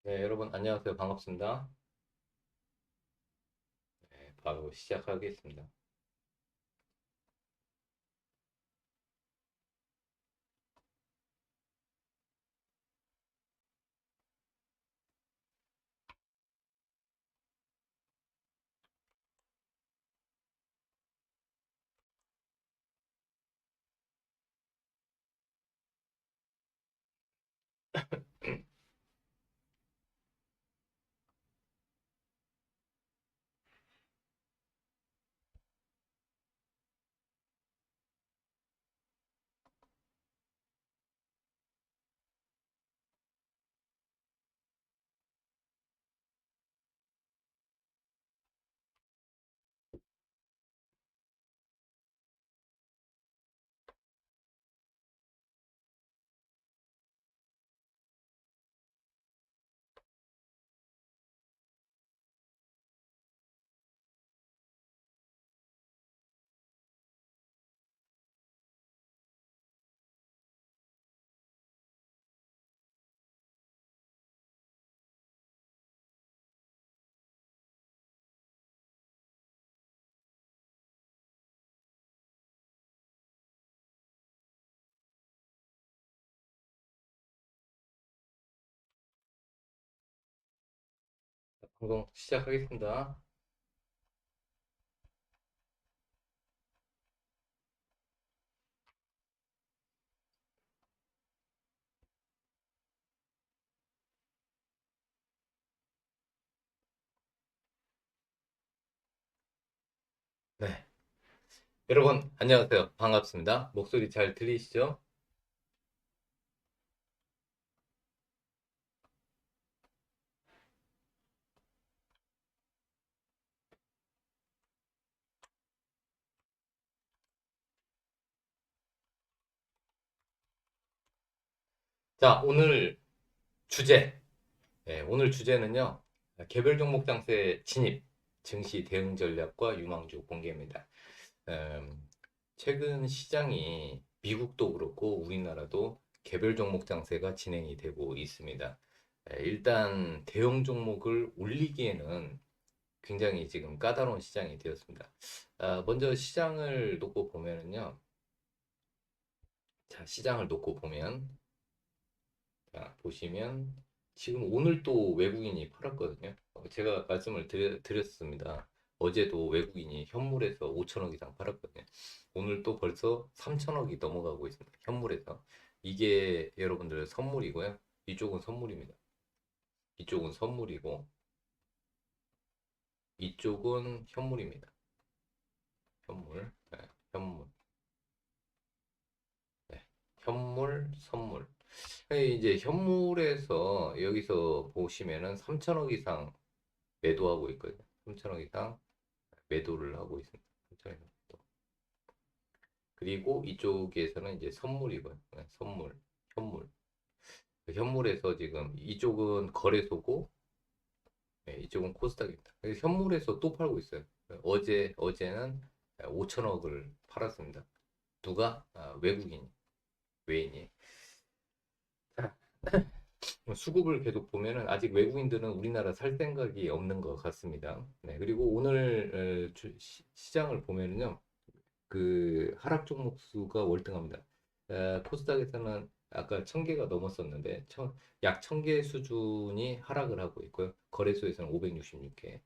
네, 여러분 안녕하세요. 반갑습니다. 네, 바로 시작하겠습니다. 방송 시작하겠습니다. 네, 여러분 안녕하세요. 반갑습니다. 목소리 잘 들리시죠? 자, 오늘 주제. 네, 오늘 주제는요. 개별 종목 장세 진입, 증시 대응 전략과 유망주 공개입니다. 음, 최근 시장이 미국도 그렇고 우리나라도 개별 종목 장세가 진행이 되고 있습니다. 일단 대형 종목을 올리기에는 굉장히 지금 까다로운 시장이 되었습니다. 먼저 시장을 놓고 보면은요. 자, 시장을 놓고 보면, 자, 보시면 지금 오늘 또 외국인이 팔았거든요. 제가 말씀을 드렸습니다. 어제도 외국인이 현물에서 5천억 이상 팔았거든요. 오늘 또 벌써 3천억이 넘어가고 있습니다. 현물에서. 이게 여러분들 선물이고요. 이쪽은 선물입니다. 이쪽은 선물이고, 이쪽은 현물입니다. 현물. 네, 현물. 네, 현물, 선물. 이제 현물에서 여기서 보시면은 3천억 이상 매도하고 있거든요. 3천억 이상 매도를 하고 있습니다. 3천억 이상 매도. 그리고 이쪽에서는 이제 선물이고요. 네, 선물, 현물. 그 현물에서 지금 이쪽은 거래소고, 네, 이쪽은 코스닥입니다. 그래서 현물에서 또 팔고 있어요. 어제는 5천억을 팔았습니다. 누가? 외국인, 외인이. 수급을 계속 보면은 아직 외국인들은 우리나라 살 생각이 없는 것 같습니다. 네, 그리고 오늘 시장을 보면은요, 그 하락 종목 수가 월등합니다. 코스닥에서는 아까 1000개가 넘었었는데 약 1000개 수준이 하락을 하고 있고요. 거래소에서는 566개.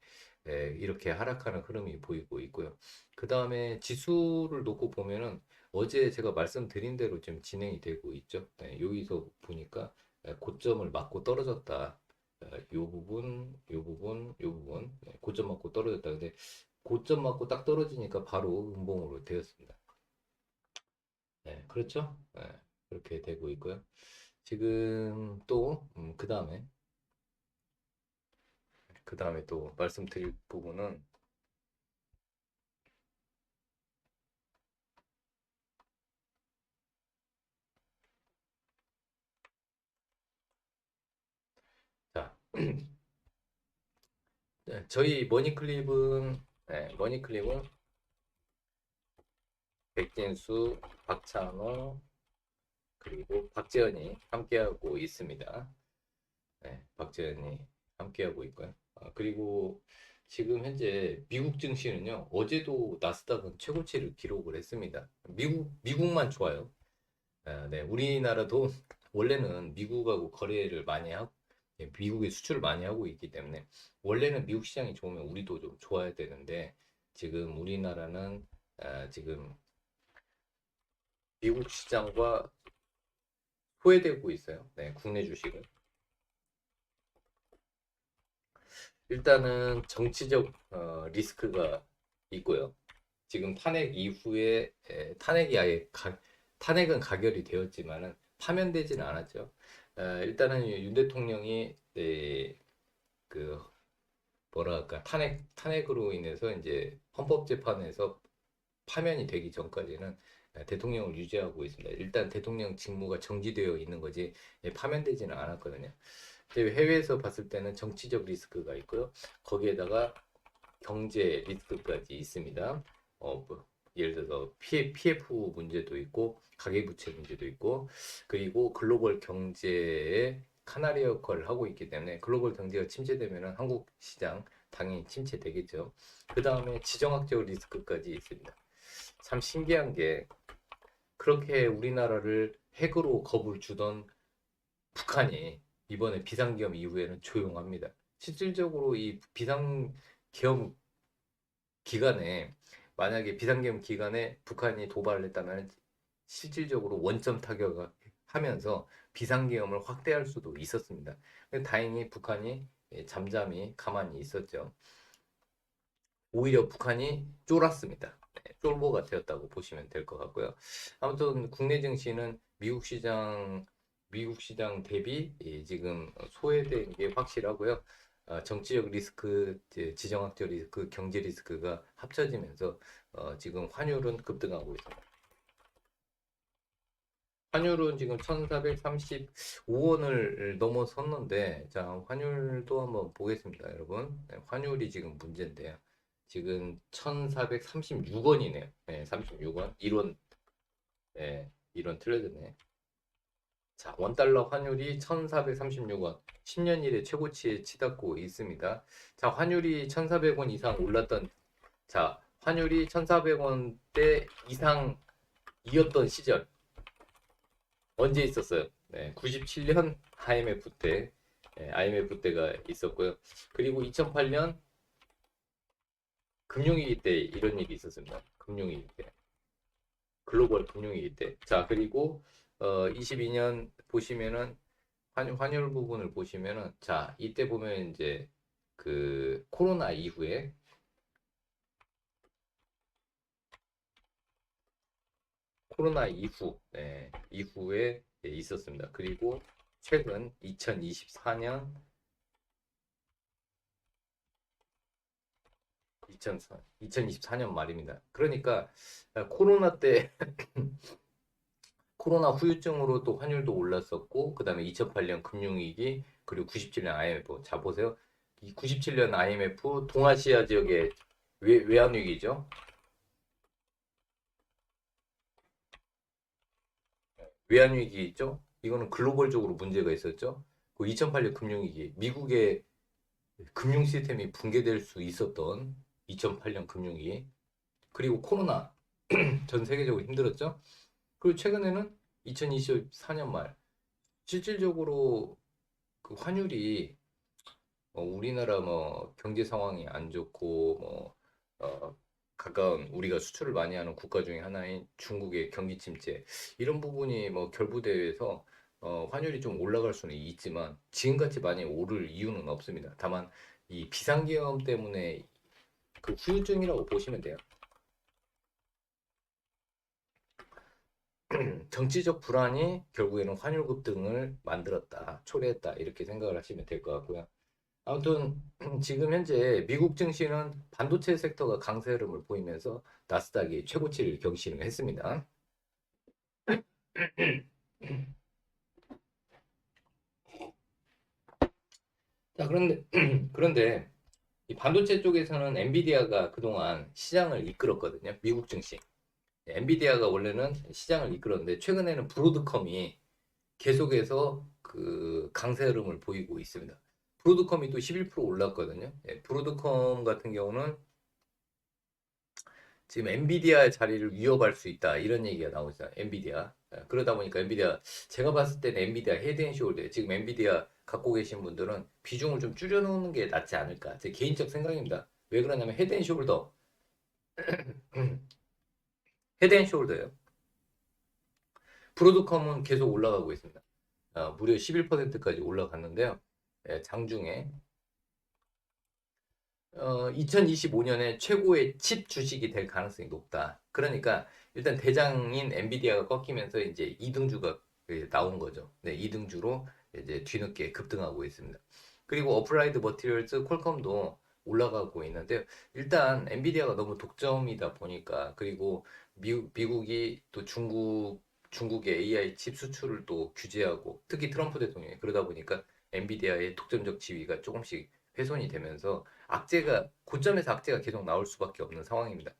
이렇게 하락하는 흐름이 보이고 있고요. 그 다음에 지수를 놓고 보면은 어제 제가 말씀드린 대로 지금 진행이 되고 있죠. 네, 여기서 보니까 고점을 맞고 떨어졌다. 요 부분, 요 부분, 요 부분, 네, 고점 맞고 떨어졌다. 근데 고점 맞고 딱 떨어지니까 바로 음봉으로 되었습니다. 네, 그렇죠? 네, 그렇게 되고 있고요. 지금 또, 그 다음에 또 말씀드릴 부분은, 자, 네, 저희 머니클립은 백진수, 박찬호, 그리고 박재현이 함께하고 있습니다. 네, 박재현이 함께하고 있고요. 그리고 지금 현재 미국 증시는요, 어제도 나스닥은 최고치를 기록을 했습니다. 미국만 좋아요. 네, 우리나라도 원래는 미국하고 거래를 많이 하고, 예, 미국에 수출을 많이 하고 있기 때문에, 원래는 미국 시장이 좋으면 우리도 좀 좋아야 되는데, 지금 우리나라는, 지금 미국 시장과 소외되고 있어요. 네, 국내 주식은. 일단은 정치적 리스크가 있고요. 지금 탄핵 이후에 탄핵이 탄핵은 가결이 되었지만은 파면되지는 않았죠. 일단은 윤 대통령이 그 뭐랄까 탄핵으로 인해서 이제 헌법재판에서 파면이 되기 전까지는 대통령을 유지하고 있습니다. 일단 대통령 직무가 정지되어 있는 거지 파면되지는 않았거든요. 해외에서 봤을 때는 정치적 리스크가 있고요. 거기에다가 경제 리스크까지 있습니다. 뭐, 예를 들어서 PF 문제도 있고 가계부채 문제도 있고 그리고 글로벌 경제의 카나리 역할을 하고 있기 때문에 글로벌 경제가 침체되면 한국 시장 당연히 침체되겠죠. 그 다음에 지정학적 리스크까지 있습니다. 참 신기한 게 그렇게 우리나라를 핵으로 겁을 주던 북한이 이번에 비상계엄 이후에는 조용합니다. 실질적으로 이 비상계엄 기간에 만약에 비상계엄 기간에 북한이 도발을 했다면 실질적으로 원점 타격을 하면서 비상계엄을 확대할 수도 있었습니다. 다행히 북한이 잠잠히 가만히 있었죠. 오히려 북한이 쫄았습니다. 쫄보가 되었다고 보시면 될 것 같고요. 아무튼 국내 증시는 미국 시장 대비 지금 소외된 게 확실하고요. 정치적 리스크, 지정학적 리스크, 경제 리스크가 합쳐지면서 지금 환율은 급등하고 있습니다. 환율은 지금 1435원을 넘어섰는데, 자, 환율도 한번 보겠습니다, 여러분. 네, 환율이 지금 문제인데요. 지금 1436원이네요. 네, 36원. 1원, 네, 1원 틀려졌네. 자, 원달러 환율이 1436원. 10년 이래 최고치에 치닫고 있습니다. 자, 환율이 1400원 이상 올랐던, 자, 환율이 1400원대 이상이었던 시절. 언제 있었어요? 네, 97년 IMF 때가 있었고요. 그리고 2008년 금융위기 때 이런 일이 있었습니다. 금융위기 때. 글로벌 금융위기 때. 자, 그리고 22년 보시면은 환율 부분을 보시면은 자, 이때 보면 이제 그 코로나 이후, 네, 이후에 있었습니다. 그리고 최근 2024년 2024년 말입니다. 그러니까 코로나 때 코로나 후유증으로 또 환율도 올랐었고 그다음에 2008년 금융위기 그리고 97년 IMF 자 보세요. 이 97년 IMF 동아시아 지역의 외환위기죠. 외환위기 있죠. 이거는 글로벌적으로 문제가 있었죠. 그 2008년 금융위기 미국의 금융 시스템이 붕괴될 수 있었던 2008년 금융위기 그리고 코로나 전 세계적으로 힘들었죠. 그리고 최근에는 2024년 말 실질적으로 그 환율이 우리나라 뭐 경제 상황이 안 좋고 뭐 가까운 우리가 수출을 많이 하는 국가 중에 하나인 중국의 경기 침체 이런 부분이 뭐 결부돼서 환율이 좀 올라갈 수는 있지만 지금같이 많이 오를 이유는 없습니다. 다만 이 비상계엄 때문에 그 후유증이라고 보시면 돼요. 정치적 불안이 결국에는 환율 급등을 만들었다, 초래했다 이렇게 생각을 하시면 될 것 같고요. 아무튼 지금 현재 미국 증시는 반도체 섹터가 강세 흐름을 보이면서 나스닥이 최고치를 경신을 했습니다. 자, 그런데 이 반도체 쪽에서는 엔비디아가 그동안 시장을 이끌었거든요. 미국 증시. 엔비디아가 원래는 시장을 이끌었는데 최근에는 브로드컴이 계속해서 그 강세 흐름을 보이고 있습니다. 브로드컴이 또 11% 올랐거든요. 예, 브로드컴 같은 경우는 지금 엔비디아의 자리를 위협할 수 있다 이런 얘기가 나오고 있어요. 엔비디아. 예, 그러다 보니까 엔비디아 제가 봤을 때는 엔비디아 헤드앤숄더 지금 엔비디아 갖고 계신 분들은 비중을 좀 줄여놓는 게 낫지 않을까 제 개인적 생각입니다. 왜 그러냐면 헤드앤숄더 헤드앤숄더예요. 브로드컴은 계속 올라가고 있습니다. 무려 11%까지 올라갔는데요. 예, 장중에 2025년에 최고의 칩 주식이 될 가능성이 높다. 그러니까 일단 대장인 엔비디아가 꺾이면서 이제 2등주가 나온 거죠. 네, 2등주로 이제 뒤늦게 급등하고 있습니다. 그리고 어플라이드 머티리얼스 퀄컴도 올라가고 있는데 일단 엔비디아가 너무 독점이다 보니까 그리고 미국이 또 중국의 AI 칩 수출을 또 규제하고 특히 트럼프 대통령이 그러다 보니까 엔비디아의 독점적 지위가 조금씩 훼손이 되면서 악재가 고점에서 악재가 계속 나올 수밖에 없는 상황입니다.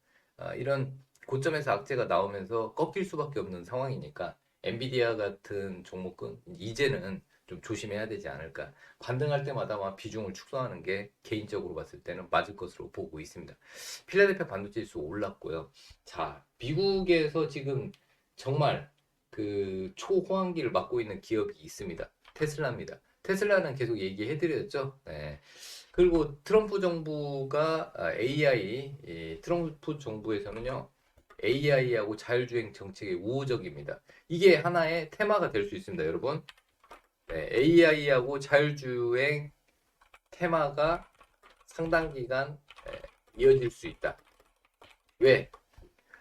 이런 고점에서 악재가 나오면서 꺾일 수밖에 없는 상황이니까 엔비디아 같은 종목은 이제는 좀 조심해야 되지 않을까. 반등할 때마다 막 비중을 축소하는 게 개인적으로 봤을 때는 맞을 것으로 보고 있습니다. 필라델피아 반도체 지수 올랐고요. 자, 미국에서 지금 정말 그 초호황기를 맞고 있는 기업이 있습니다. 테슬라입니다. 테슬라는 계속 얘기해드렸죠. 네. 그리고 트럼프 정부가 AI, 트럼프 정부에서는요, AI하고 자율주행 정책에 우호적입니다. 이게 하나의 테마가 될 수 있습니다, 여러분. 네, AI하고 자율주행 테마가 상당 기간 이어질 수 있다. 왜?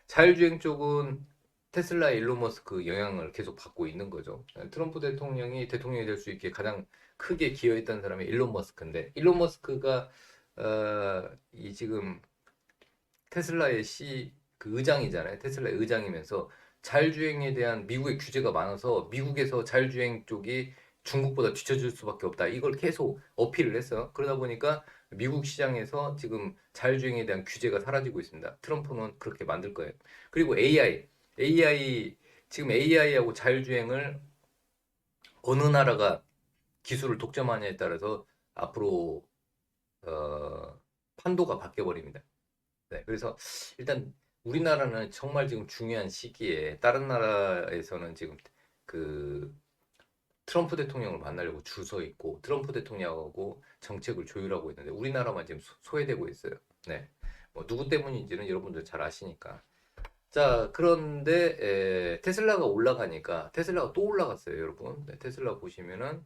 자율주행 쪽은 테슬라 일론 머스크 영향을 계속 받고 있는 거죠. 트럼프 대통령이 될 수 있게 가장 크게 기여했던 사람이 일론 머스크인데 일론 머스크가 이 지금 테슬라의 그 의장이잖아요. 테슬라의 의장이면서 자율주행에 대한 미국의 규제가 많아서 미국에서 자율주행 쪽이 중국보다 뒤처질 수밖에 없다. 이걸 계속 어필을 했어요. 그러다 보니까 미국 시장에서 지금 자율주행에 대한 규제가 사라지고 있습니다. 트럼프는 그렇게 만들 거예요. 그리고 지금 AI하고 자율주행을 어느 나라가 기술을 독점하냐에 따라서 앞으로 판도가 바뀌어 버립니다. 네, 그래서 일단 우리나라는 정말 지금 중요한 시기에 다른 나라에서는 지금 그 트럼프 대통령을 만나려고 줄 서 있고 트럼프 대통령하고 정책을 조율하고 있는데 우리나라만 지금 소외되고 있어요. 네. 뭐 누구 때문인지는 여러분들 잘 아시니까. 자, 그런데 테슬라가 올라가니까 테슬라가 또 올라갔어요, 여러분. 네, 테슬라 보시면은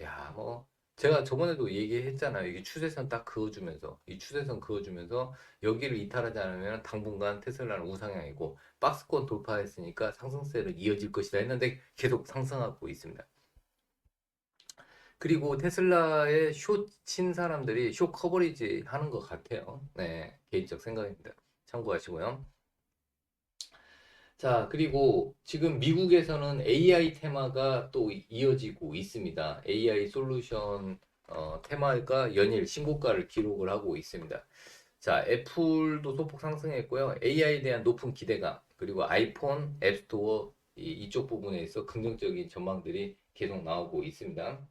야, 뭐 제가 저번에도 얘기했잖아요. 이게 추세선 딱 그어주면서 이 추세선 그어주면서 여기를 이탈하지 않으면 당분간 테슬라는 우상향이고 박스권 돌파했으니까 상승세는 이어질 것이다 했는데 계속 상승하고 있습니다. 그리고 테슬라에 숏 친 사람들이 숏 커버리지 하는 것 같아요. 네, 개인적 생각입니다. 참고하시고요. 자, 그리고 지금 미국에서는 AI 테마가 또 이어지고 있습니다. AI 솔루션 테마가 연일 신고가를 기록을 하고 있습니다. 자, 애플도 소폭 상승했고요. AI에 대한 높은 기대감, 그리고 아이폰, 앱스토어 이쪽 부분에 서 긍정적인 전망들이 계속 나오고 있습니다.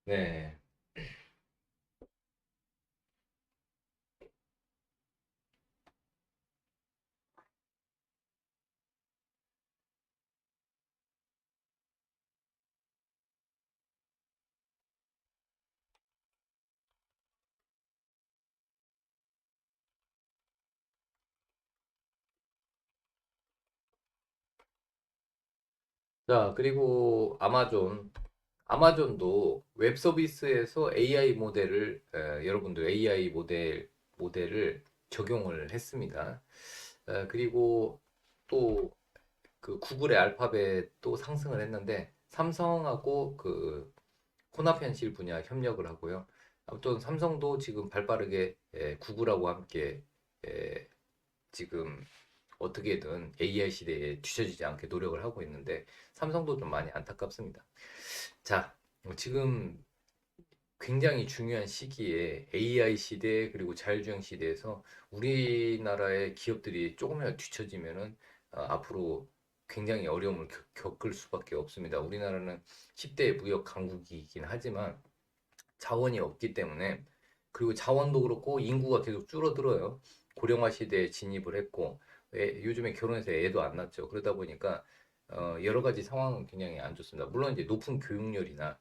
네. 자, 그리고 아마존도 웹 서비스에서 AI 모델을 여러분들 AI 모델을 적용을 했습니다. 그리고 또 그 구글의 알파벳도 상승을 했는데 삼성하고 그 혼합 현실 분야 협력을 하고요. 아무튼 삼성도 지금 발빠르게 구글하고 함께 에, 지금 어떻게든 AI 시대에 뒤처지지 않게 노력을 하고 있는데 삼성도 좀 많이 안타깝습니다. 자, 지금 굉장히 중요한 시기에 AI 시대 그리고 자율주행 시대에서 우리나라의 기업들이 조금이라도 뒤처지면은 앞으로 굉장히 어려움을 겪을 수밖에 없습니다. 우리나라는 10대 무역 강국이긴 하지만 자원이 없기 때문에, 그리고 자원도 그렇고 인구가 계속 줄어들어요. 고령화 시대에 진입을 했고, 요즘에 결혼해서 애도 안 낳죠. 그러다 보니까 여러 가지 상황은 굉장히 안 좋습니다. 물론 이제 높은 교육열이나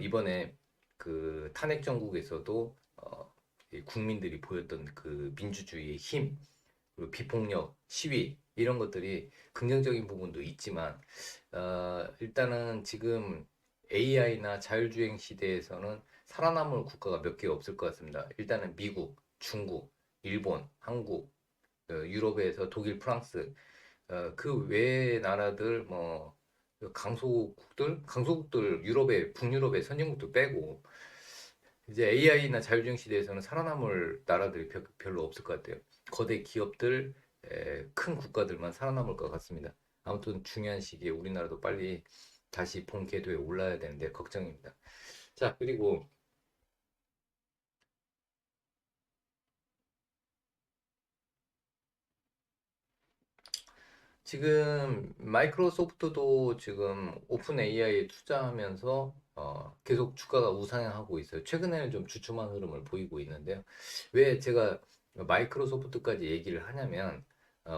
이번에 그 탄핵 정국에서도 이 국민들이 보였던 그 민주주의의 힘, 그리고 비폭력, 시위 이런 것들이 긍정적인 부분도 있지만 일단은 지금 AI나 자율주행 시대에서는 살아남을 국가가 몇 개 없을 것 같습니다. 일단은 미국, 중국, 일본, 한국, 유럽에서 독일, 프랑스, 그 외의 나라들 뭐 강소국들 유럽의 북유럽의 선진국도 빼고 이제 AI나 자율주행 시대에서는 살아남을 나라들이 별로 없을 것 같아요. 거대 기업들, 큰 국가들만 살아남을 것 같습니다. 아무튼 중요한 시기에 우리나라도 빨리 다시 본 궤도에 올라야 되는데 걱정입니다. 자, 그리고 지금 마이크로소프트도 지금 오픈 AI에 투자하면서 계속 주가가 우상향하고 있어요. 최근에는 좀 주춤한 흐름을 보이고 있는데요. 왜 제가 마이크로소프트까지 얘기를 하냐면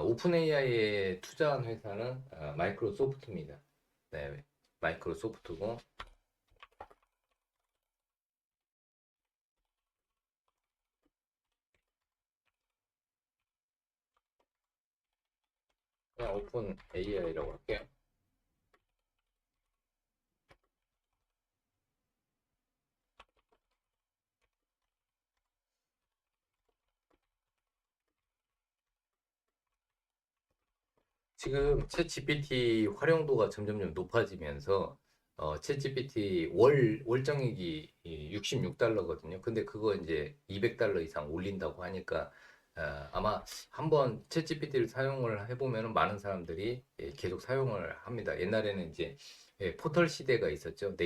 오픈 AI에 투자한 회사는 마이크로소프트입니다. 네, 마이크로소프트고 그냥 오픈 AI라고 할게요. 지금 챗 GPT 활용도가 점점점 높아지면서 챗 GPT 월정액이 66달러거든요. 근데 그거 이제 200달러 이상 올린다고 하니까 아마 한번 챗 GPT를 사용을 해보면 많은 사람들이 계속 사용을 합니다. 옛날에는 이제 포털 시대가 있었죠.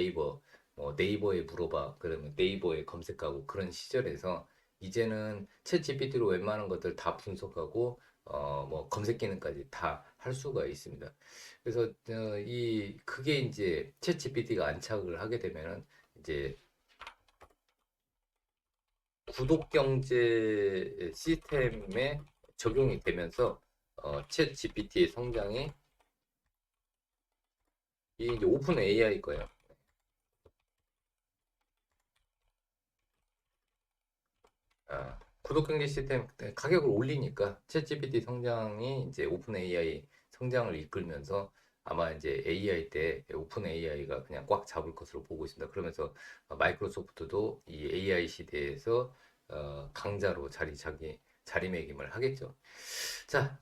네이버에 물어봐. 그러면 네이버에 검색하고 그런 시절에서 이제는 챗 GPT로 웬만한 것들 다 분석하고 뭐 검색 기능까지 다 할 수가 있습니다. 그래서 그게 이제 챗 GPT가 안착을 하게 되면은 이제 구독 경제 시스템에 적용이 되면서 챗 GPT의 성장이 이 이제 오픈 AI 거예요. 구독 경제 시스템 가격을 올리니까 챗 GPT 성장이 이제 오픈 AI 성장을 이끌면서 아마 이제 AI 때 오픈 AI가 그냥 꽉 잡을 것으로 보고 있습니다. 그러면서 마이크로소프트도 이 AI 시대에서 강자로 자리매김을 하겠죠. 자,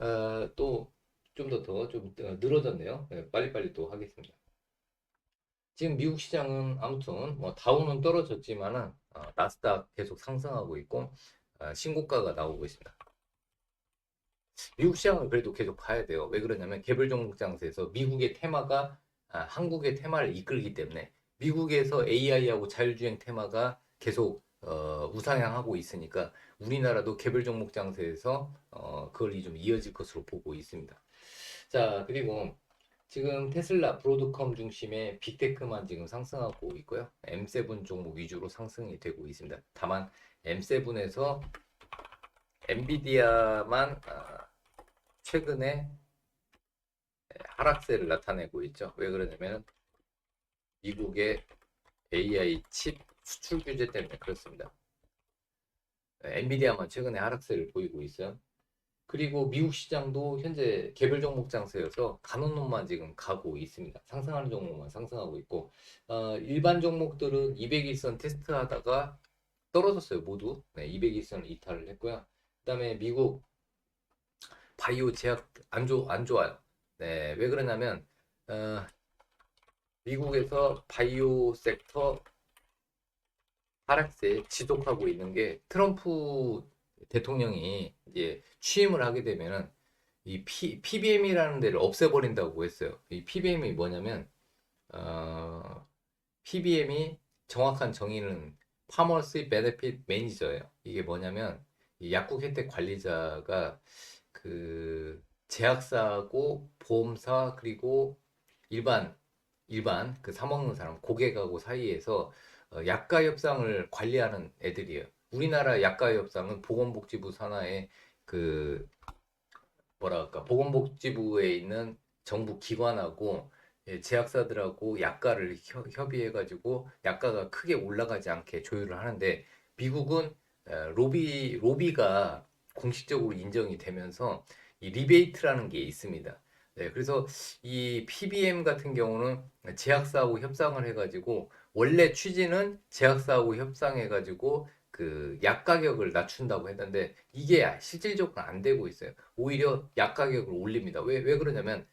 또 좀 더 늘어졌네요. 네, 빨리빨리 또 하겠습니다. 지금 미국 시장은 아무튼 뭐 다우는 떨어졌지만은 나스닥 계속 상승하고 있고 신고가가 나오고 있습니다. 미국 시장은 그래도 계속 봐야 돼요. 왜 그러냐면 개별 종목 장세에서 미국의 테마가 한국의 테마를 이끌기 때문에 미국에서 AI하고 자율주행 테마가 계속 우상향하고 있으니까 우리나라도 개별 종목 장세에서 그걸 좀 이어질 것으로 보고 있습니다. 자, 그리고 지금 테슬라, 브로드컴 중심의 빅테크만 지금 상승하고 있고요. M7 종목 위주로 상승이 되고 있습니다. 다만 M7에서 엔비디아만 최근에 하락세를 나타내고 있죠. 왜 그러냐면 미국의 AI 칩 수출 규제 때문에 그렇습니다. 엔비디아만 최근에 하락세를 보이고 있어요. 그리고 미국 시장도 현재 개별 종목 장세여서 가는 놈만 지금 가고 있습니다. 상승하는 종목만 상승하고 있고 일반 종목들은 200일선 테스트하다가 떨어졌어요. 모두. 네, 200일선을 이탈을 했고요. 그다음에 미국 바이오 제약 안 좋아요. 네, 왜 그러냐면 어, 미국에서 바이오 섹터 하락세 지속하고 있는 게 트럼프 대통령이 이제 취임을 하게 되면은 이 PBM이라는 데를 없애버린다고 했어요. 이 PBM이 뭐냐면 PBM이 정확한 정의는 파머스 베네핏 매니저예요. 이게 뭐냐면 이 약국 혜택 관리자가 그 제약사하고 보험사 그리고 일반 그 사 먹는 사람 고객하고 사이에서 약가 협상을 관리하는 애들이에요. 우리나라 약가 협상은 보건복지부 산하의 그 뭐랄까 보건복지부에 있는 정부 기관하고 제약사들하고 약가를 협의해가지고 약가가 크게 올라가지 않게 조율을 하는데 미국은 로비가 공식적으로 인정이 되면서 이 리베이트라는 게 있습니다. 네, 그래서 이 PBM 같은 경우는 제약사하고 협상을 해가지고 원래 취지는 제약사하고 협상해가지고 그 약 가격을 낮춘다고 했는데 이게 실질적으로 안 되고 있어요. 오히려 약 가격을 올립니다. 왜 그러냐면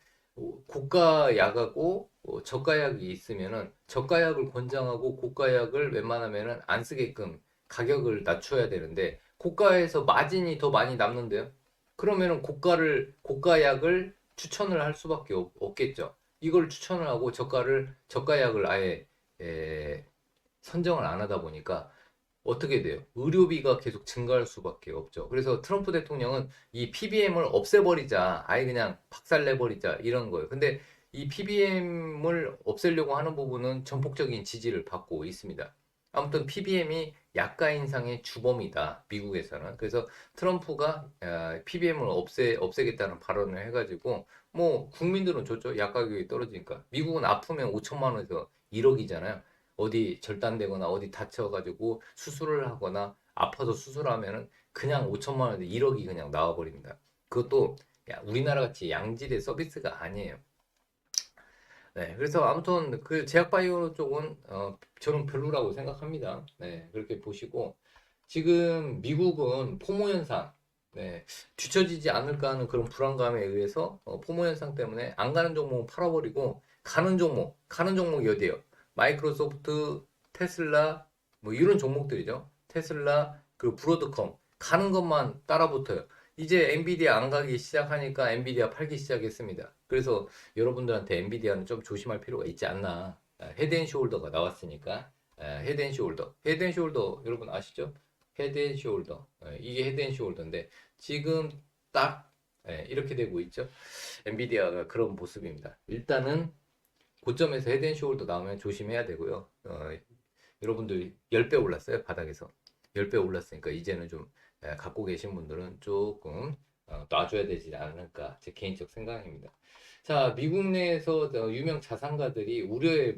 고가 약하고 저가 약이 있으면은 저가 약을 권장하고 고가 약을 웬만하면은 안 쓰게끔 가격을 낮춰야 되는데 고가에서 마진이 더 많이 남는데요. 그러면은 고가 약을 추천을 할 수밖에 없겠죠. 이걸 추천을 하고 저가 약을 아예 에, 선정을 안 하다 보니까 어떻게 돼요? 의료비가 계속 증가할 수밖에 없죠. 그래서 트럼프 대통령은 이 PBM을 없애버리자, 아예 그냥 박살내버리자 이런 거예요. 근데 이 PBM을 없애려고 하는 부분은 전폭적인 지지를 받고 있습니다. 아무튼 PBM이 약가 인상의 주범이다, 미국에서는. 그래서 트럼프가 PBM을 없애겠다는 발언을 해가지고 뭐 국민들은 좋죠. 약 가격이 떨어지니까. 미국은 아프면 5천만 원에서 1억이잖아요. 어디 절단되거나 어디 다쳐가지고 수술을 하거나 아파서 수술하면은 그냥 5천만 원에 1억이 그냥 나와버립니다. 그것도 우리나라 같이 양질의 서비스가 아니에요. 네, 그래서 아무튼 그 제약바이오 쪽은 저는 별로라고 생각합니다. 네, 그렇게 보시고 지금 미국은 포모 현상, 네, 뒤처지지 않을까 하는 그런 불안감에 의해서 포모 현상 때문에 안 가는 종목은 팔아버리고 가는 종목이 어디예요? 마이크로소프트, 테슬라, 뭐 이런 종목들이죠. 테슬라, 그 브로드컴 가는 것만 따라붙어요. 이제 엔비디아 안 가기 시작하니까 엔비디아 팔기 시작했습니다. 그래서 여러분들한테 엔비디아는 좀 조심할 필요가 있지 않나. 헤드앤숄더가 나왔으니까 헤드앤숄더 여러분 아시죠? 헤드앤숄더 이게 헤드앤숄더인데 지금 딱 이렇게 되고 있죠. 엔비디아가 그런 모습입니다. 일단은 고점에서 헤드앤숄더 나오면 조심해야 되고요. 여러분들 10배 올랐어요 바닥에서 10배 올랐으니까 이제는 좀 갖고 계신 분들은 조금 놔줘야 되지 않을까 제 개인적 생각입니다. 자, 미국 내에서 유명 자산가들이 우려의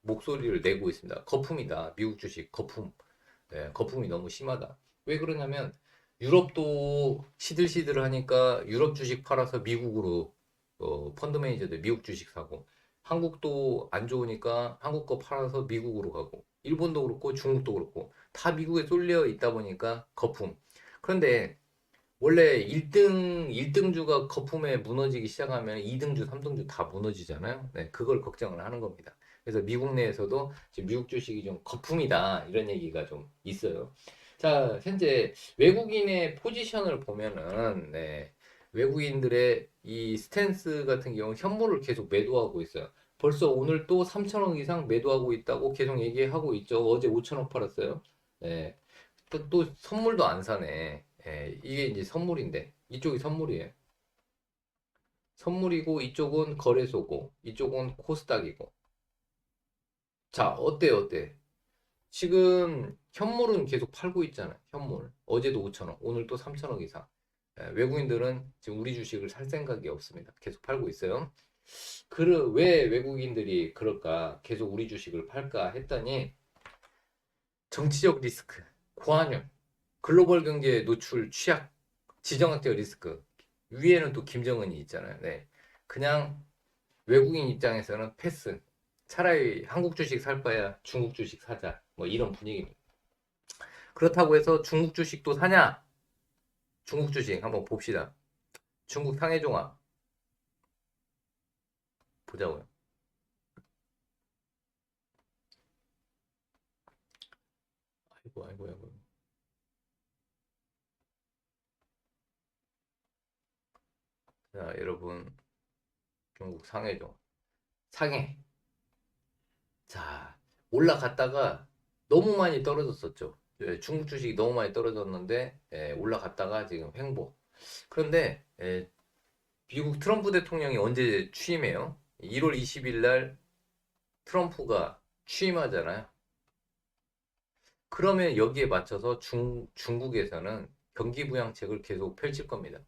목소리를 내고 있습니다. 거품이다. 미국 주식 거품. 네, 거품이 너무 심하다. 왜 그러냐면 유럽도 시들시들하니까 유럽 주식 팔아서 미국으로 펀드 매니저들 미국 주식 사고 한국도 안 좋으니까 한국 거 팔아서 미국으로 가고 일본도 그렇고 중국도 그렇고 다 미국에 쏠려 있다 보니까 거품. 그런데 원래 1등주가 거품에 무너지기 시작하면 2등주, 3등주 다 무너지잖아요. 네, 그걸 걱정을 하는 겁니다. 그래서 미국 내에서도 지금 미국 주식이 좀 거품이다 이런 얘기가 좀 있어요. 자, 현재 외국인의 포지션을 보면은 네, 외국인들의 이 스탠스 같은 경우 현물을 계속 매도하고 있어요. 벌써 오늘 또 3천억 이상 매도하고 있다고 계속 얘기하고 있죠. 어제 5천억 팔았어요. 네, 또 선물도 안 사네. 예, 이게 이제 선물인데 이쪽이 선물이에요. 선물이고 이쪽은 거래소고 이쪽은 코스닥이고. 자, 어때? 지금 현물은 계속 팔고 있잖아요. 현물. 어제도 5천억, 오늘 또 3천억 이상. 외국인들은 지금 우리 주식을 살 생각이 없습니다. 계속 팔고 있어요. 왜 외국인들이 그럴까? 계속 우리 주식을 팔까 했더니 정치적 리스크, 고환율, 글로벌 경제 노출 취약, 지정학적 리스크. 위에는 또 김정은이 있잖아요. 네. 그냥 외국인 입장에서는 패스. 차라리 한국 주식 살 바야 중국 주식 사자. 뭐 이런 분위기입니다. 그렇다고 해서 중국 주식도 사냐? 중국 주식 한번 봅시다. 중국 상해종합 보자고요. 아이고. 자, 여러분 중국 상해종. 상해. 자, 올라갔다가 너무 많이 떨어졌었죠. 중국 주식이 너무 많이 떨어졌는데 올라갔다가 지금 횡보. 그런데 미국 트럼프 대통령이 언제 취임해요? 1월 20일 날 트럼프가 취임하잖아요. 그러면 여기에 맞춰서 중국에서는 경기 부양책을 계속 펼칠 겁니다.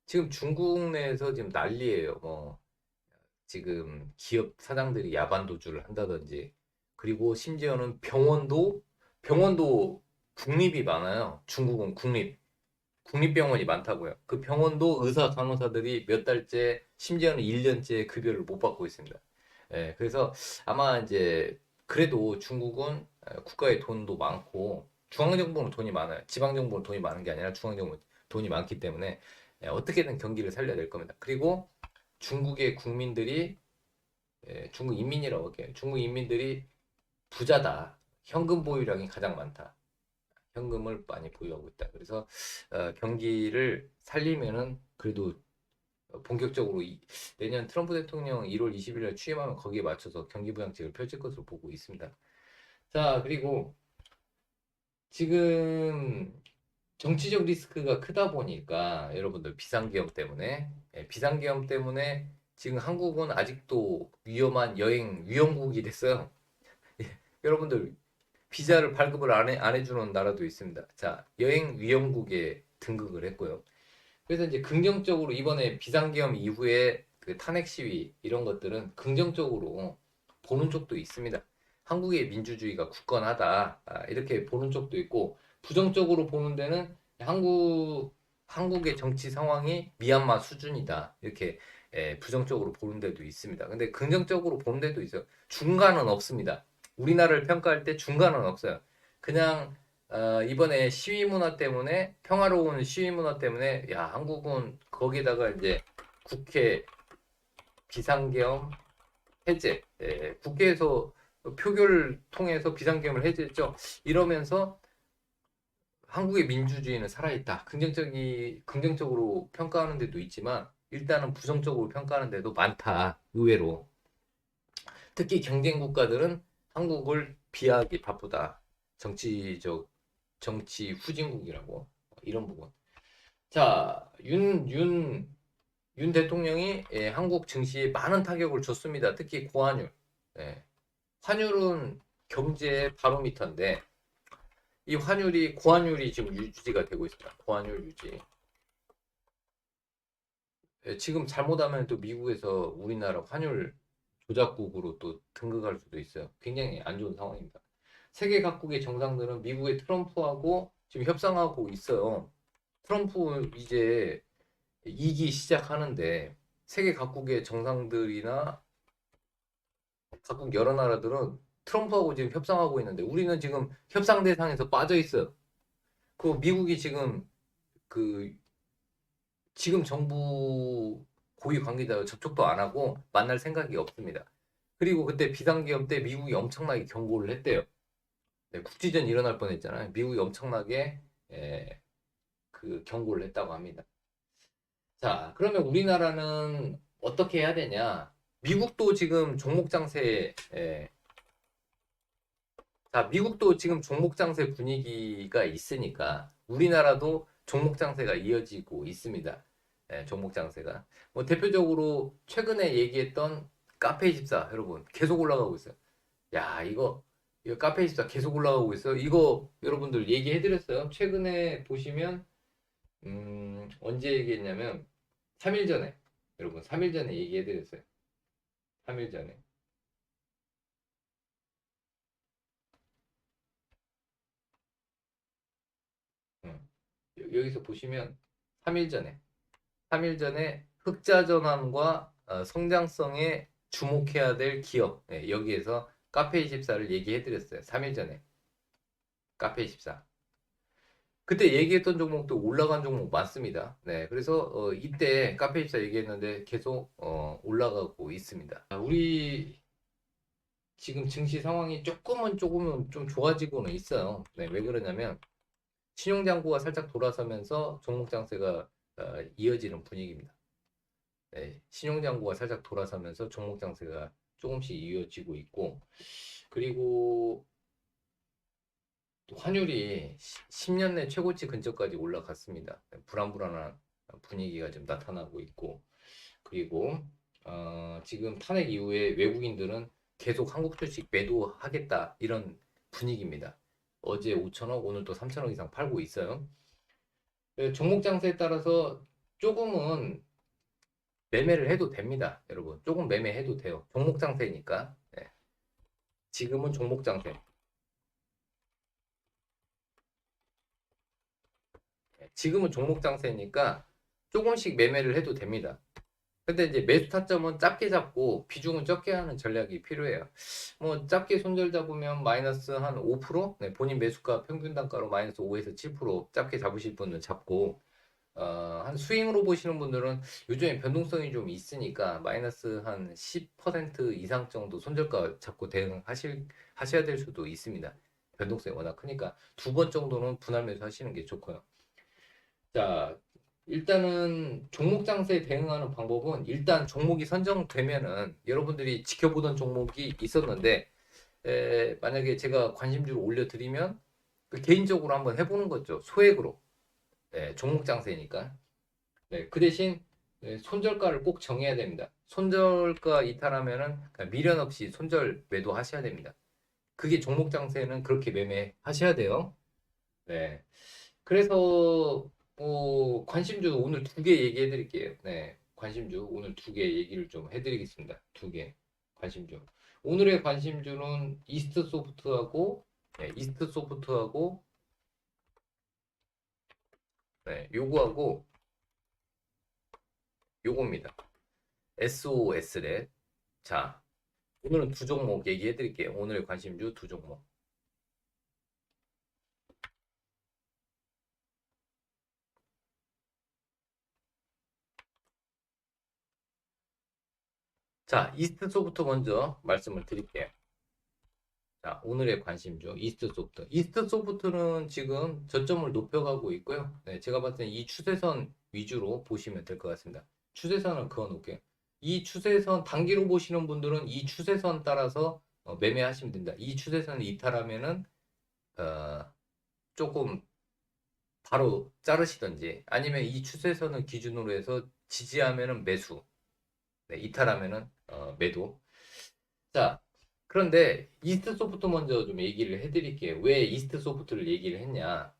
지금 중국 내에서 지금 난리예요. 뭐 지금 기업 사장들이 야반 도주를 한다든지, 그리고 심지어는 병원도 국립이 많아요. 중국은 국립병원이 많다고요. 그 병원도 의사 간호사들이 몇 달째, 심지어는 1년째 급여를 못 받고 있습니다. 예, 그래서 아마 이제 그래도 중국은 국가의 돈도 많고, 중앙정부는 돈이 많아요. 지방정부는 돈이 많은 게 아니라 중앙정부는 돈이 많기 때문에 어떻게든 경기를 살려야 될 겁니다. 그리고 중국의 국민들이, 중국 인민이라고 할게요. 중국 인민들이 부자다. 현금 보유량이 가장 많다. 현금을 많이 보유하고 있다. 그래서 경기를 살리면은 그래도 본격적으로 내년 트럼프 대통령 1월 20일 날 취임하면 거기에 맞춰서 경기 부양책을 펼칠 것으로 보고 있습니다. 자, 그리고 지금 정치적 리스크가 크다 보니까 여러분들 비상계엄 때문에 지금 한국은 아직도 위험한 여행 위험국이 됐어요. 여러분들 비자를 발급을 안 해주는 나라도 있습니다. 자, 여행 위험국에 등극을 했고요. 그래서 이제 긍정적으로 이번에 비상계엄 이후에 그 탄핵 시위 이런 것들은 긍정적으로 보는 쪽도 있습니다. 한국의 민주주의가 굳건하다, 이렇게 보는 쪽도 있고, 부정적으로 보는 데는 한국의 정치 상황이 미얀마 수준이다, 이렇게 부정적으로 보는 데도 있습니다. 근데 긍정적으로 보는 데도 있어요. 중간은 없습니다. 우리나라를 평가할 때 중간은 없어요. 그냥 이번에 시위 문화 때문에, 평화로운 시위 문화 때문에, 야, 한국은 거기다가 이제 국회 비상계엄 해제, 국회에서 표결을 통해서 비상계엄을 해제했죠. 이러면서 한국의 민주주의는 살아있다. 긍정적으로 평가하는 데도 있지만, 일단은 부정적으로 평가하는 데도 많다. 의외로. 특히 경쟁 국가들은 한국을 비하하기 바쁘다. 정치 후진국이라고. 이런 부분. 자, 윤 대통령이 한국 증시에 많은 타격을 줬습니다. 특히 고환율. 예. 환율은 경제의 바로미터인데, 이 고환율이 지금 유지가 되고 있습니다. 고환율 유지. 지금 잘못하면 또 미국에서 우리나라 환율 조작국으로 또 등극할 수도 있어요. 굉장히 안 좋은 상황입니다. 세계 각국의 정상들은 미국의 트럼프하고 지금 협상하고 있어요. 트럼프 이제 2기 시작하는데, 세계 각국의 정상들이나 각국 여러 나라들은 트럼프하고 지금 협상하고 있는데, 우리는 지금 협상 대상에서 빠져 있어요. 그 미국이 그 지금 정부 고위 관계자 접촉도 안 하고 만날 생각이 없습니다. 그리고 그때 비상계엄 때 미국이 엄청나게 경고를 했대요. 네, 국지전 일어날 뻔했잖아요. 미국이 엄청나게 그 경고를 했다고 합니다. 자, 그러면 우리나라는 어떻게 해야 되냐? 미국도 지금 종목 장세, 자, 미국도 지금 종목 장세 분위기가 있으니까 우리나라도 종목 장세가 이어지고 있습니다. 종목 장세가. 뭐 대표적으로 최근에 얘기했던 카페24 여러분 계속 올라가고 있어요. 야, 이거 카페24 계속 올라가고 있어요. 이거 여러분들 얘기해드렸어요. 최근에 보시면 언제 얘기했냐면 3일 전에, 여러분 3일 전에 얘기해드렸어요. 3일 전에. 음, 여기서 보시면 3일 전에 3일 전에 흑자 전환과 성장성에 주목해야 될 기업, 여기에서 카페24를 얘기해드렸어요. 3일 전에 카페24. 그때 얘기했던 종목도 올라간 종목 많습니다. 네, 그래서 이때 카페24 얘기했는데 계속 올라가고 있습니다. 우리 지금 증시 상황이 조금은 좀 좋아지고는 있어요. 네, 왜 그러냐면 신용장구가 살짝 돌아서면서 종목 장세가 이어지는 분위기입니다. 네, 신용장구가 살짝 돌아서면서 종목 장세가 조금씩 이어지고 있고, 그리고 또 환율이 10년 내 최고치 근처까지 올라갔습니다. 불안불안한 분위기가 좀 나타나고 있고, 그리고 지금 탄핵 이후에 외국인들은 계속 한국 주식 매도하겠다 이런 분위기입니다. 어제 5천억, 오늘 또 3천억 이상 팔고 있어요. 종목 장세에 따라서 조금은 매매를 해도 됩니다, 여러분. 조금 매매해도 돼요. 종목 장세니까. 네. 지금은 종목 장세. 네. 지금은 종목 장세니까 조금씩 매매를 해도 됩니다. 근데 이제 매수 타점은 짧게 잡고 비중은 적게 하는 전략이 필요해요. 뭐 짧게 손절 잡으면 마이너스 한 5%? 네, 본인 매수가 평균 단가로 마이너스 5에서 7% 짧게 잡으실 분은 잡고 한 스윙으로 보시는 분들은 요즘에 변동성이 좀 있으니까 마이너스 한 10% 이상 정도 손절가 잡고 하셔야 될 수도 있습니다. 변동성이 워낙 크니까 두 번 정도는 분할 매수 하시는 게 좋고요. 자, 일단은 종목 장세에 대응하는 방법은 일단 종목이 선정되면은 여러분들이 지켜보던 종목이 있었는데 만약에 제가 관심주를 올려드리면 그 개인적으로 한번 해보는 거죠. 소액으로. 네, 종목 장세니까. 네, 그 대신 손절가를 꼭 정해야 됩니다. 손절가 이탈하면은 그러니까 미련 없이 손절 매도하셔야 됩니다. 그게 종목 장세는 그렇게 매매하셔야 돼요. 네. 그래서 관심주 오늘 두 개 얘기해 드릴게요. 네. 관심주 오늘 두 개 얘기를 좀 해드리겠습니다. 두 개 관심주. 오늘의 관심주는 이스트 소프트하고 이스트 소프트하고 요거하고 요겁니다. SOS래. 자, 오늘은 두 종목 얘기해 드릴게요. 오늘의 관심주 두 종목. 자, 이스트 소프트 먼저 말씀을 드릴게요. 자, 오늘의 관심주 이스트 소프트. 이스트 소프트는 지금 저점을 높여가고 있고요. 네, 제가 봤을 때 이 추세선 위주로 보시면 될 것 같습니다. 추세선을 그어 놓을게요. 이 추세선 단기로 보시는 분들은 이 추세선 따라서 매매하시면 된다. 이 추세선을 이탈하면은 어, 조금 바로 자르시던지 아니면 이 추세선을 기준으로 해서 지지하면은 매수, 네, 이탈하면은 매도. 자, 그런데 이스트 소프트 먼저 좀 얘기를 해드릴게요. 왜 이스트 소프트를 얘기를 했냐?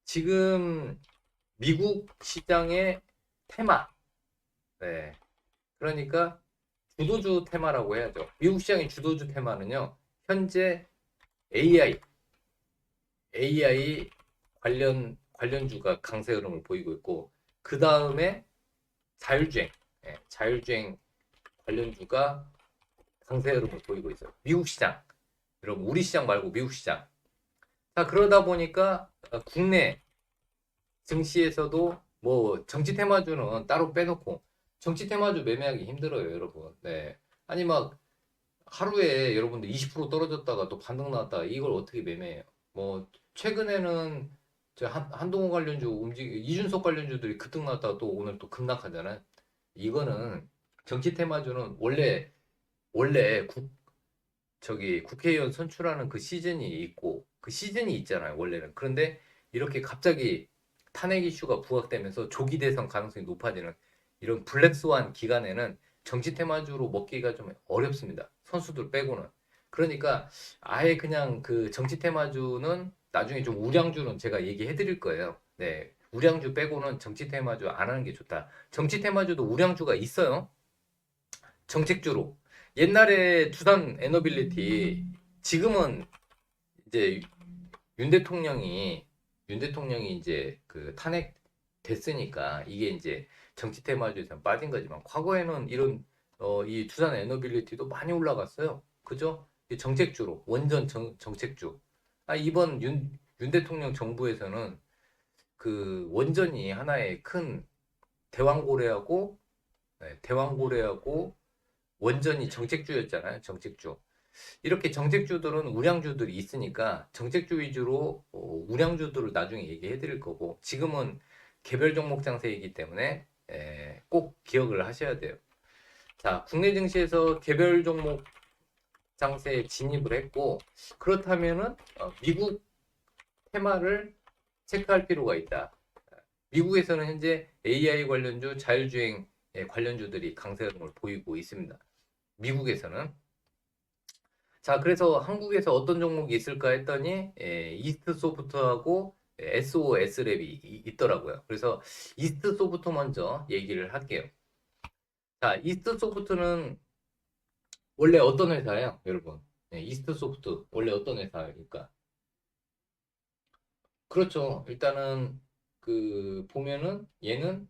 지금 미국 시장의 테마, 네, 그러니까 주도주 테마라고 해야죠. 미국 시장의 주도주 테마는요, 현재 AI 관련주가 강세 흐름을 보이고 있고, 그 다음에 자율주행, 자율주행 관련주가 강세 흐름을 보이고 있어요. 미국 시장. 여러분, 우리 시장 말고 미국 시장. 자, 그러다 보니까 국내 증시에서도 뭐 정치 테마주는 따로 빼놓고 정치 테마주 매매하기 힘들어요, 여러분. 네. 아니 막 하루에 여러분들 20% 떨어졌다가 또 반등 나왔다가 이걸 어떻게 매매해요? 뭐 최근에는 한동훈 관련주 이준석 관련주들이 급등 나왔다가 또 오늘 또 급락하잖아요. 이거는 정치 테마주는 원래 국회의원 선출하는 그 시즌이 있고 그 시즌이 있잖아요, 원래는. 그런데 이렇게 갑자기 탄핵 이슈가 부각되면서 조기 대선 가능성이 높아지는 이런 블랙스완 기간에는 정치 테마주로 먹기가 좀 어렵습니다. 선수들 빼고는. 그러니까 아예 그냥 그 정치 테마주는 나중에 좀 우량주는 제가 얘기해 드릴 거예요. 네. 우량주 빼고는 정치 테마주 안 하는 게 좋다. 정치 테마주도 우량주가 있어요. 정책주로. 옛날에 두산 에너빌리티 지금은 이제 윤 대통령이 이제 그 탄핵 됐으니까 이게 이제 정치 테마주에서 빠진 거지만 과거에는 이런 이 두산 에너빌리티도 많이 올라갔어요. 그죠? 정책주로 원전 정책주. 이번 윤 대통령 정부에서는 그 원전이 하나의 큰 대왕고래하고 대왕고래하고 원전이 정책주였잖아요. 정책주. 이렇게 정책주들은 우량주들이 있으니까 정책주 위주로 우량주들을 나중에 얘기해 드릴 거고 지금은 개별 종목 장세이기 때문에 꼭 기억을 하셔야 돼요. 자, 국내 증시에서 개별 종목 장세에 진입을 했고 그렇다면은 미국 테마를 체크할 필요가 있다. 미국에서는 현재 AI 관련주, 자율주행 관련주들이 강세를 보이고 있습니다. 미국에서는. 자, 그래서 한국에서 어떤 종목이 있을까 했더니 이스트 소프트하고 SOS랩이 있더라고요. 그래서 이스트 소프트 먼저 얘기를 할게요. 자, 이스트 소프트는 원래 어떤 회사예요, 여러분? 이스트 소프트 원래 어떤 회사일까? 그렇죠. 일단은 그 보면은 얘는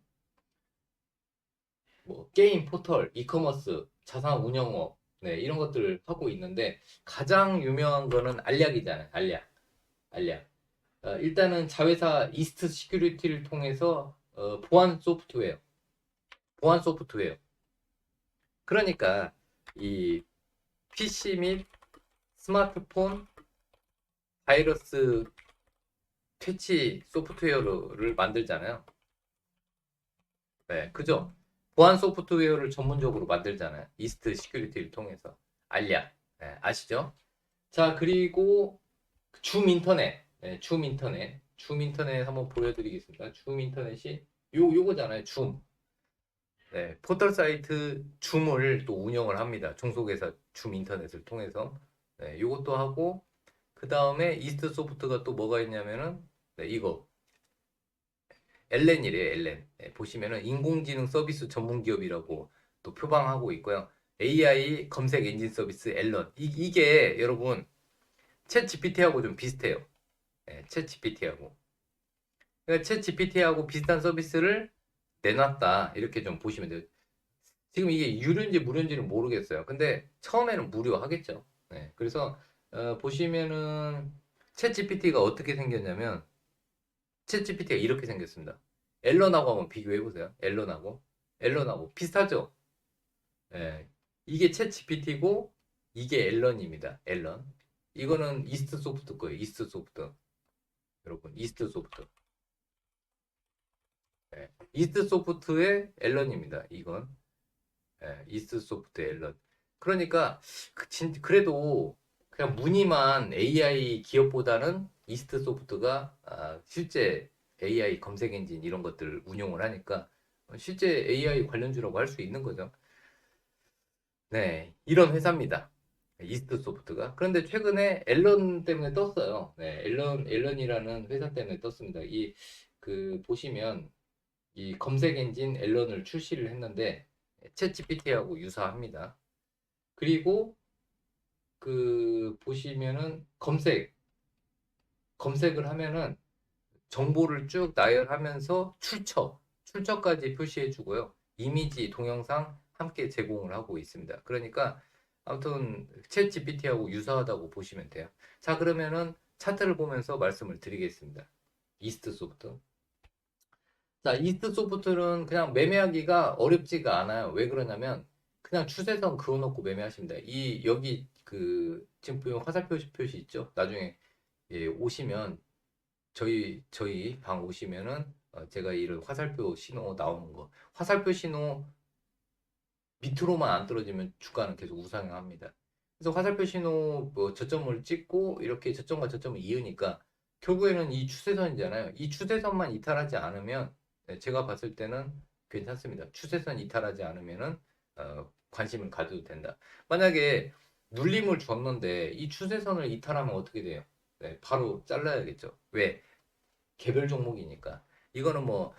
뭐 게임 포털, 이커머스, 자산 운영업, 네, 이런 것들을 하고 있는데 가장 유명한 거는 알약이잖아요. 알약. 알약. 일단은 자회사 이스트 시큐리티를 통해서 보안 소프트웨어, 보안 소프트웨어. 그러니까 이 PC 및 스마트폰 바이러스 퇴치 소프트웨어를 만들잖아요. 네, 그죠? 보안 소프트웨어를 전문적으로 만들잖아요. 이스트 시큐리티를 통해서. 알약. 네, 아시죠? 자, 그리고 줌 인터넷. 네, 줌 인터넷. 줌 인터넷 한번 보여드리겠습니다. 줌 인터넷이 요거잖아요. 줌. 네, 포털 사이트 줌을 또 운영을 합니다. 종속회사 줌 인터넷을 통해서. 네, 요것도 하고, 그 다음에 이스트 소프트가 또 뭐가 있냐면은, 네, 이거. 엘렌이래요, 엘렌. 네, 보시면은 인공지능 서비스 전문 기업이라고 또 표방하고 있고요. AI 검색 엔진 서비스 앨런. 이게 여러분, 챗 GPT하고 좀 비슷해요. 네, 챗 GPT하고. 그러니까 챗 GPT하고 비슷한 서비스를 내놨다. 이렇게 좀 보시면 돼요. 지금 이게 유료인지 무료인지는 모르겠어요. 근데 처음에는 무료 하겠죠. 네, 그래서 보시면은 챗 GPT가 어떻게 생겼냐면 챗 GPT가 이렇게 생겼습니다. 앨런하고 한번 비교해 보세요. 앨런하고 비슷하죠. 네, 이게 챗 GPT고 이게 앨런입니다. 앨런. 이거는 이스트 소프트 거예요. 이스트 소프트. 여러분, 이스트 소프트. 네, 이스트 소프트의 앨런입니다. 이건. 이스트 소프트 앨런. 그러니까 그래도 그냥 무늬만 AI 기업보다는 이스트 소프트가 실제 AI 검색 엔진 이런 것들을 운용을 하니까 실제 AI 관련주라고 할 수 있는 거죠. 네, 이런 회사입니다. 이스트 소프트가. 그런데 최근에 앨런 때문에 떴어요. 네, 앨런이라는 회사 때문에 떴습니다. 보시면 이 검색 엔진 앨런을 출시를 했는데 챗GPT하고 유사합니다. 그리고 보시면은 검색을 하면은 정보를 쭉 나열하면서 출처까지 표시해 주고요. 이미지, 동영상 함께 제공을 하고 있습니다. 그러니까 아무튼 챗GPT하고 유사하다고 보시면 돼요. 자, 그러면은 차트를 보면서 말씀을 드리겠습니다. 이스트 소프트. 자, 이스트 소프트는 그냥 매매하기가 어렵지가 않아요. 왜 그러냐면 그냥 추세선 그어놓고 매매하십니다. 여기 지금 보면 화살표 표시 있죠? 나중에 오시면 저희 방 오시면은 제가 이런 화살표 신호 나오는 거 화살표 신호 밑으로만 안 떨어지면 주가는 계속 우상향합니다. 그래서 화살표 신호 뭐 저점을 찍고 이렇게 저점과 저점을 이으니까 결국에는 이 추세선이잖아요. 이 추세선만 이탈하지 않으면 제가 봤을 때는 괜찮습니다. 추세선 이탈하지 않으면은 관심을 가져도 된다. 만약에 눌림을 줬는데 이 추세선을 이탈하면 어떻게 돼요? 네, 바로 잘라야겠죠. 왜? 개별 종목이니까. 이거는 뭐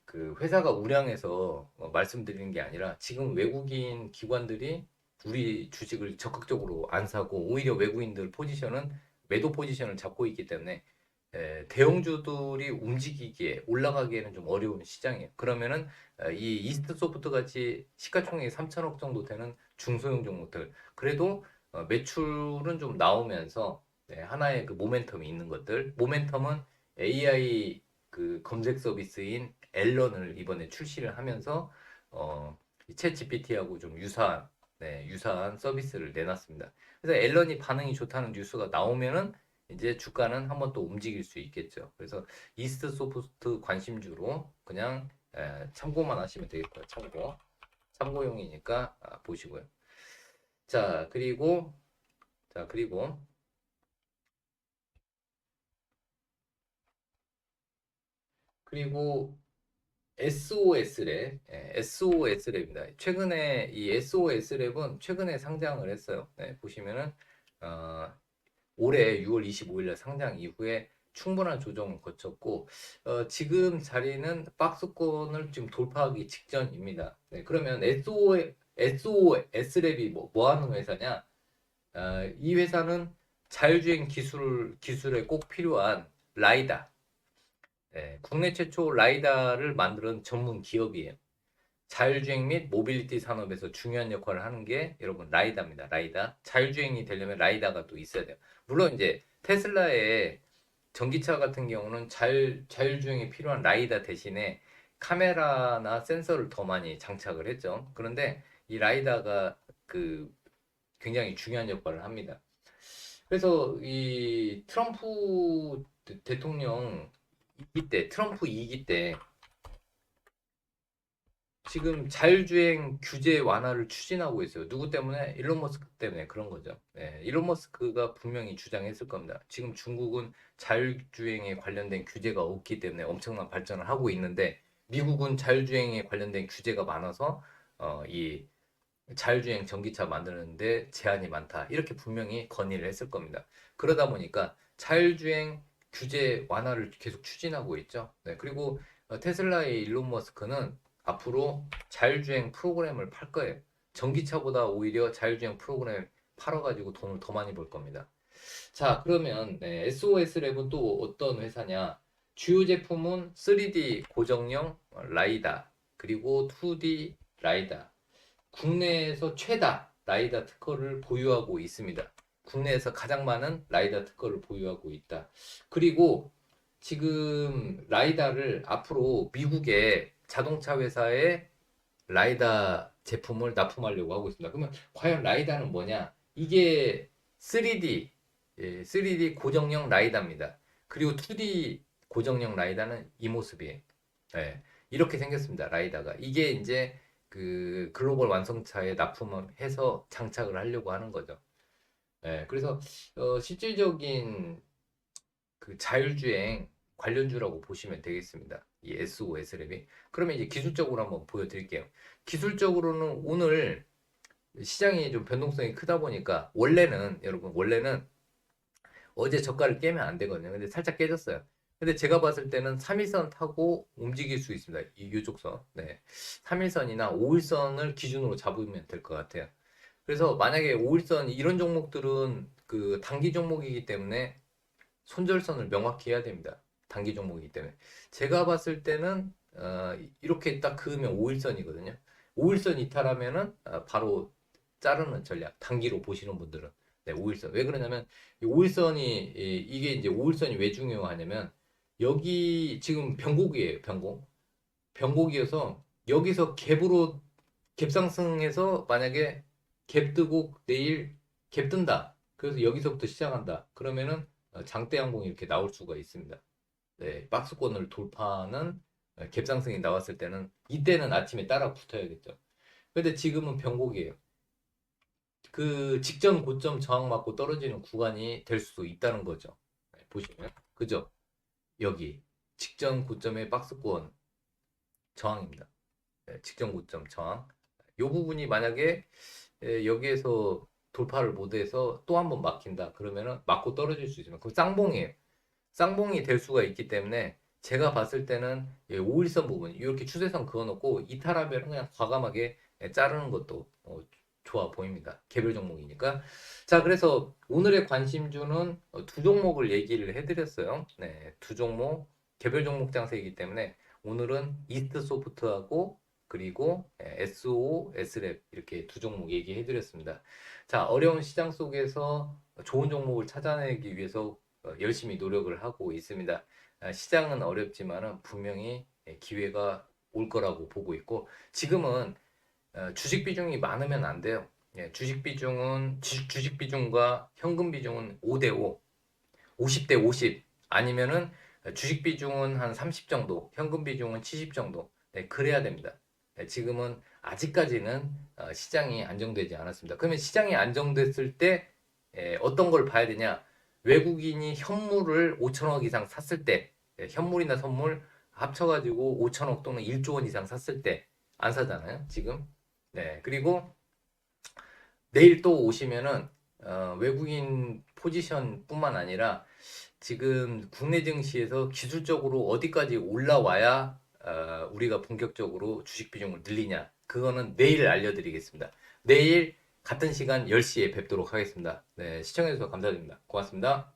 그 회사가 우량해서 말씀드리는 게 아니라 지금 외국인 기관들이 우리 주식을 적극적으로 안 사고 오히려 외국인들 포지션은 매도 포지션을 잡고 있기 때문에 대형주들이 움직이기에 올라가기에는 좀 어려운 시장이에요. 그러면은 이 이스트 소프트 같이 시가총액이 3천억 정도 되는 중소형 종목들 그래도 매출은 좀 나오면서 하나의 그 모멘텀이 있는 것들 모멘텀은 AI 검색 서비스인 앨런을 이번에 출시를 하면서 챗 GPT하고 좀 유사한 서비스를 내놨습니다. 그래서 앨런이 반응이 좋다는 뉴스가 나오면은 이제 주가는 한번 또 움직일 수 있겠죠. 그래서 이스트 소프트 관심주로 그냥 참고만 하시면 되겠고요. 참고용이니까 보시고요. 자, 그리고 그리고 SOS랩, SOS랩입니다. 최근에 이 SOS랩은 최근에 상장을 했어요. 네, 보시면은 어, 올해 6월 25일 날 상장 이후에 충분한 조정을 거쳤고 지금 자리는 박스권을 지금 돌파하기 직전입니다. 네, 그러면 SOS랩이 뭐 하는 회사냐? 이 회사는 자율주행 기술에 꼭 필요한 라이다, 국내 최초 라이다를 만드는 전문 기업이에요. 자율주행 및 모빌리티 산업에서 중요한 역할을 하는 게 여러분 라이다입니다. 라이다. 자율주행이 되려면 라이다가 또 있어야 돼요. 물론 이제 테슬라의 전기차 같은 경우는 자율주행에 필요한 라이다 대신에 카메라나 센서를 더 많이 장착을 했죠. 그런데 이 라이다가 그 굉장히 중요한 역할을 합니다. 그래서 이 트럼프 대통령 2기 때, 트럼프 2기 때 지금 자율주행 규제 완화를 추진하고 있어요. 누구 때문에? 일론 머스크 때문에 그런 거죠. 네, 일론 머스크가 분명히 주장했을 겁니다. 지금 중국은 자율주행에 관련된 규제가 없기 때문에 엄청난 발전을 하고 있는데 미국은 자율주행에 관련된 규제가 많아서 이 자율주행 전기차 만드는데 제한이 많다. 이렇게 분명히 건의를 했을 겁니다. 그러다 보니까 자율주행 규제 완화를 계속 추진하고 있죠. 네, 그리고 테슬라의 일론 머스크는 앞으로 자율주행 프로그램을 팔 거예요. 전기차보다 오히려 자율주행 프로그램 팔아가지고 돈을 더 많이 벌 겁니다. 자, 그러면 SOS랩은 또 어떤 회사냐? 주요 제품은 3D 고정형 라이다, 그리고 2D 라이다, 국내에서 최다 라이다 특허를 보유하고 있습니다. 국내에서 가장 많은 라이다 특허를 보유하고 있다. 그리고 지금 라이다를 앞으로 미국의 자동차 회사에 라이다 제품을 납품하려고 하고 있습니다. 그러면 과연 라이다는 뭐냐? 이게 3D, 3D 고정형 라이다입니다. 그리고 2D 고정형 라이다는 이 모습이에요. 예, 이렇게 생겼습니다. 라이다가. 이게 이제 그 글로벌 완성차에 납품해서 장착을 하려고 하는 거죠. 예, 그래서 실질적인 그 자율주행 관련주라고 보시면 되겠습니다. 이 SOS 랩이. 그러면 이제 기술적으로 한번 보여드릴게요. 기술적으로는 오늘 시장이 좀 변동성이 크다 보니까 원래는 여러분 원래는 어제 저가를 깨면 안 되거든요. 근데 살짝 깨졌어요. 근데 제가 봤을 때는 3일선 타고 움직일 수 있습니다. 이 요족선. 네. 3일선이나 5일선을 기준으로 잡으면 될 것 같아요. 그래서 만약에 5일선 이런 종목들은 그 단기 종목이기 때문에 손절선을 명확히 해야 됩니다. 단기 종목이기 때문에. 제가 봤을 때는 이렇게 딱 그으면 5일선이거든요. 5일선 이탈하면은 바로 자르는 전략. 단기로 보시는 분들은. 네, 5일선. 왜 그러냐면 5일선이 이게 이제 5일선이 왜 중요하냐면 여기 지금 변곡이에요. 변곡. 변곡이어서 여기서 갭으로 갭상승해서 만약에 갭 뜨고 내일 갭 뜬다. 그래서 여기서부터 시작한다. 그러면은 장대 항공이 이렇게 나올 수가 있습니다. 네, 박스권을 돌파하는 갭상승이 나왔을 때는 이때는 아침에 따라 붙어야겠죠. 근데 지금은 변곡이에요. 그 직전 고점 저항 맞고 떨어지는 구간이 될 수도 있다는 거죠. 네, 보시면 그죠? 여기 직전 고점의 박스권 저항입니다. 네, 직전 고점 저항. 이 부분이 만약에 여기에서 돌파를 못해서 또 한 번 막힌다. 그러면은 맞고 떨어질 수 있으면 그럼 쌍봉이에요. 쌍봉이 될 수가 있기 때문에 제가 봤을 때는 5일선 부분 이렇게 추세선 그어놓고 이탈하면 그냥 과감하게 자르는 것도 좋아 보입니다. 개별 종목이니까. 자, 그래서 오늘의 관심주는 두 종목을 얘기를 해드렸어요. 네, 두 종목 개별 종목 장세이기 때문에 오늘은 이스트 소프트하고 그리고 SO, S랩 이렇게 두 종목 얘기해드렸습니다. 자, 어려운 시장 속에서 좋은 종목을 찾아내기 위해서 열심히 노력을 하고 있습니다. 시장은 어렵지만은 분명히 기회가 올 거라고 보고 있고 지금은 주식 비중이 많으면 안 돼요. 주식 비중과 현금 비중은 5대 5, 50대 50 아니면은 주식 비중은 한 30 정도, 현금 비중은 70 정도. 네, 그래야 됩니다. 네, 지금은 아직까지는 시장이 안정되지 않았습니다. 그러면 시장이 안정됐을 때 어떤 걸 봐야 되냐? 외국인이 현물을 5천억 이상 샀을 때, 현물이나 선물 합쳐가지고 5천억 또는 1조 원 이상 샀을 때 안 사잖아요, 지금. 네, 그리고 내일 또 오시면은 외국인 포지션뿐만 아니라 지금 국내 증시에서 기술적으로 어디까지 올라와야 우리가 본격적으로 주식 비중을 늘리냐. 그거는 내일 알려드리겠습니다. 내일 같은 시간 10시에 뵙도록 하겠습니다. 네, 시청해주셔서 감사드립니다. 고맙습니다.